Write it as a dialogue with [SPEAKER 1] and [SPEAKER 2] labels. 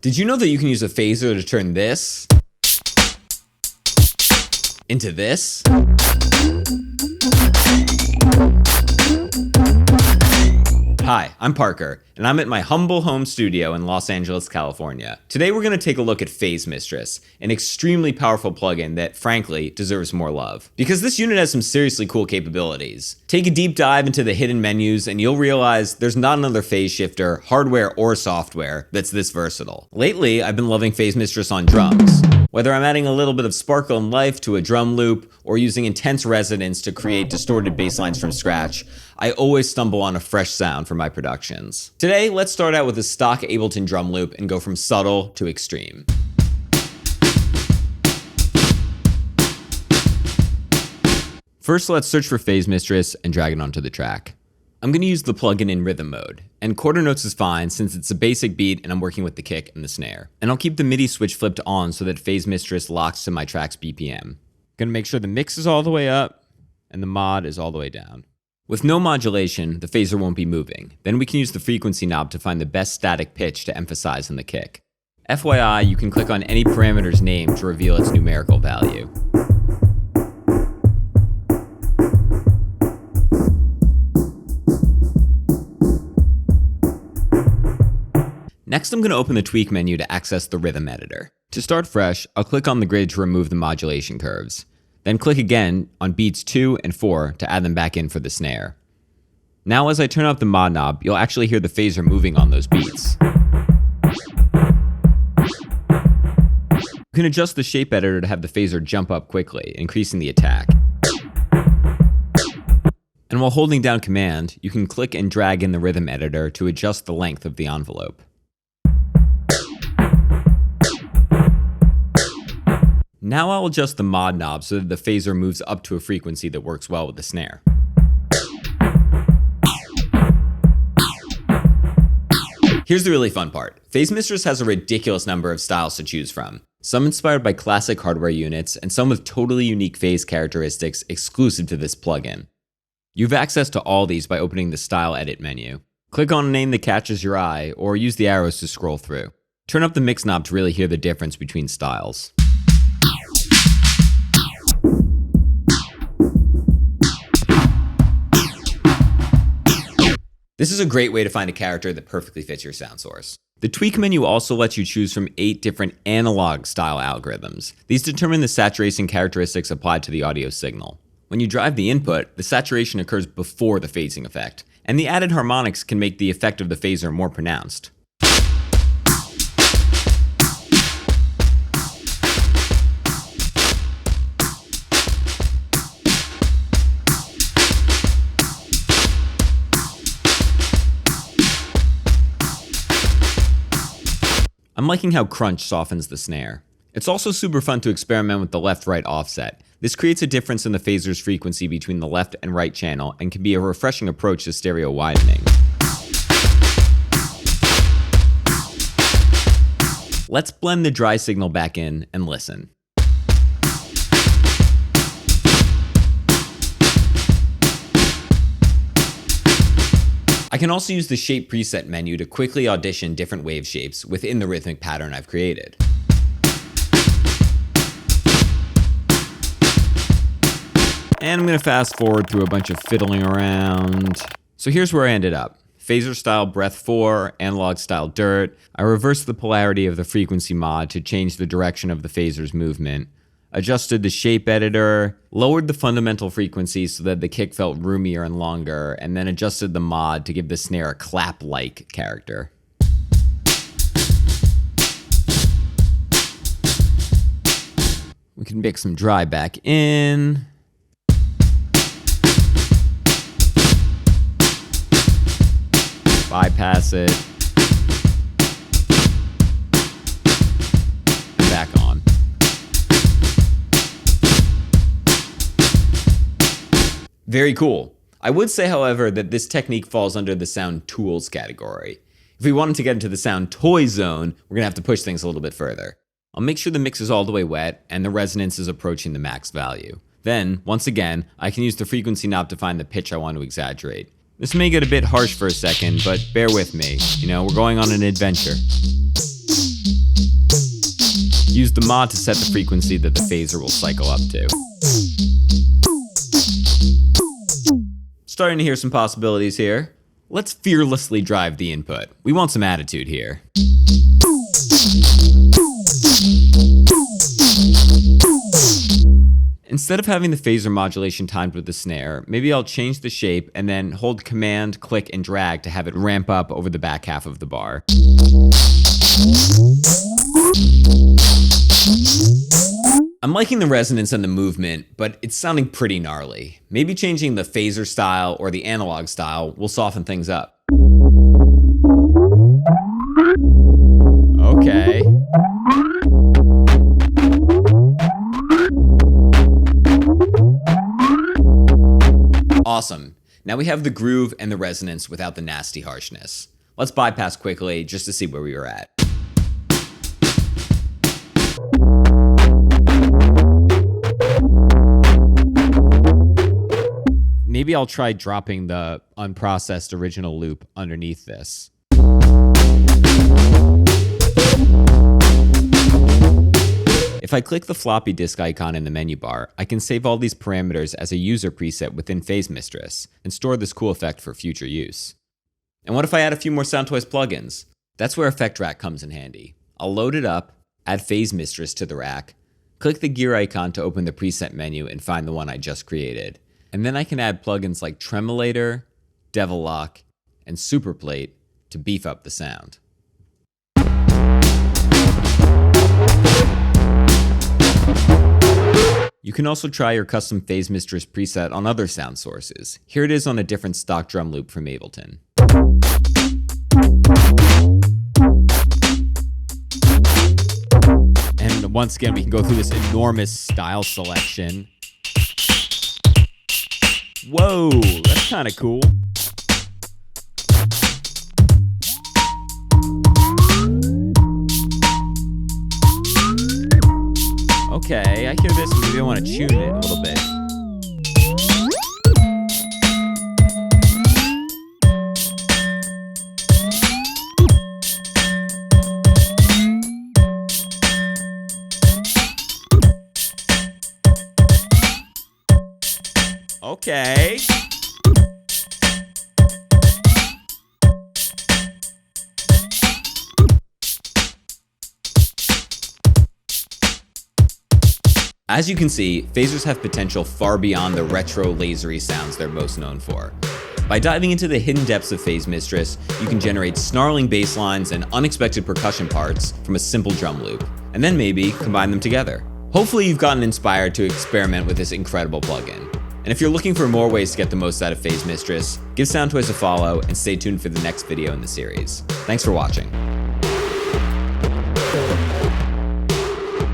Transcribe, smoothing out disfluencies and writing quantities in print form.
[SPEAKER 1] Did you know that you can use a phaser to turn this into this? Hi, I'm Parker, and I'm at my humble home studio in Los Angeles, California. Today we're going to take a look at PhaseMistress, an extremely powerful plugin that, frankly, deserves more love. Because this unit has some seriously cool capabilities. Take a deep dive into the hidden menus and you'll realize there's not another phase shifter, hardware or software, that's this versatile. Lately, I've been loving PhaseMistress on drums. Whether I'm adding a little bit of sparkle and life to a drum loop or using intense resonance to create distorted bass lines from scratch, I always stumble on a fresh sound for my productions. Today, let's start out with a stock Ableton drum loop and go from subtle to extreme. First, let's search for PhaseMistress and drag it onto the track. I'm going to use the plugin in rhythm mode, and quarter notes is fine since it's a basic beat and I'm working with the kick and the snare. And I'll keep the MIDI switch flipped on so that PhaseMistress locks to my track's BPM. Gonna make sure the mix is all the way up and the mod is all the way down. With no modulation, the phaser won't be moving. Then we can use the frequency knob to find the best static pitch to emphasize in the kick. FYI, you can click on any parameter's name to reveal its numerical value. Next, I'm going to open the tweak menu to access the rhythm editor. To start fresh, I'll click on the grid to remove the modulation curves. Then click again on beats 2 and 4 to add them back in for the snare. Now as I turn up the mod knob, you'll actually hear the phaser moving on those beats. You can adjust the shape editor to have the phaser jump up quickly, increasing the attack. And while holding down Command, you can click and drag in the rhythm editor to adjust the length of the envelope. Now I'll adjust the mod knob so that the phaser moves up to a frequency that works well with the snare. Here's the really fun part. PhaseMistress has a ridiculous number of styles to choose from. Some inspired by classic hardware units, and some with totally unique phase characteristics exclusive to this plugin. You have access to all these by opening the Style Edit menu. Click on a name that catches your eye, or use the arrows to scroll through. Turn up the mix knob to really hear the difference between styles. This is a great way to find a character that perfectly fits your sound source. The tweak menu also lets you choose from 8 different analog style algorithms. These determine the saturation characteristics applied to the audio signal. When you drive the input, the saturation occurs before the phasing effect, and the added harmonics can make the effect of the phaser more pronounced. I'm liking how crunch softens the snare. It's also super fun to experiment with the left-right offset. This creates a difference in the phaser's frequency between the left and right channel and can be a refreshing approach to stereo widening. Let's blend the dry signal back in and listen. I can also use the shape preset menu to quickly audition different wave shapes within the rhythmic pattern I've created. And I'm going to fast forward through a bunch of fiddling around. So here's where I ended up. Phaser style breath 4, analog style dirt. I reversed the polarity of the frequency mod to change the direction of the phaser's movement. Adjusted the shape editor, lowered the fundamental frequency so that the kick felt roomier and longer, and then adjusted the mod to give the snare a clap-like character. We can mix some dry back in. Bypass it. Back on. Very cool. I would say, however, that this technique falls under the sound tools category. If we wanted to get into the sound toy zone, we're going to have to push things a little bit further. I'll make sure the mix is all the way wet and the resonance is approaching the max value. Then, once again, I can use the frequency knob to find the pitch I want to exaggerate. This may get a bit harsh for a second, but bear with me. You know, we're going on an adventure. use the mod to set the frequency that the phaser will cycle up to. Starting to hear some possibilities here. Let's fearlessly drive the input. We want some attitude here. Instead of having the phaser modulation timed with the snare, maybe I'll change the shape and then hold Command, click, and drag to have it ramp up over the back half of the bar. I'm liking the resonance and the movement, but it's sounding pretty gnarly. Maybe changing the phaser style or the analog style will soften things up. Okay. Awesome. Now we have the groove and the resonance without the nasty harshness. Let's bypass quickly just to see where we were at. Maybe I'll try dropping the unprocessed original loop underneath this. If I click the floppy disk icon in the menu bar, I can save all these parameters as a user preset within PhaseMistress and store this cool effect for future use. And what if I add a few more Soundtoys plugins? That's where Effect Rack comes in handy. I'll load it up, add PhaseMistress to the rack, click the gear icon to open the preset menu and find the one I just created. And then I can add plugins like Tremolator, Devil Lock, and Superplate to beef up the sound. You can also try your custom PhaseMistress preset on other sound sources. Here it is on a different stock drum loop from Ableton. And once again, we can go through this enormous style selection. Whoa, that's kind of cool. Okay, I hear this, maybe I want to tune it a little bit. Okay. As you can see, phasers have potential far beyond the retro lasery sounds they're most known for. By diving into the hidden depths of PhaseMistress, you can generate snarling bass lines and unexpected percussion parts from a simple drum loop, and then maybe combine them together. Hopefully you've gotten inspired to experiment with this incredible plugin. And if you're looking for more ways to get the most out of PhaseMistress, give Soundtoys a follow and stay tuned for the next video in the series. Thanks for watching.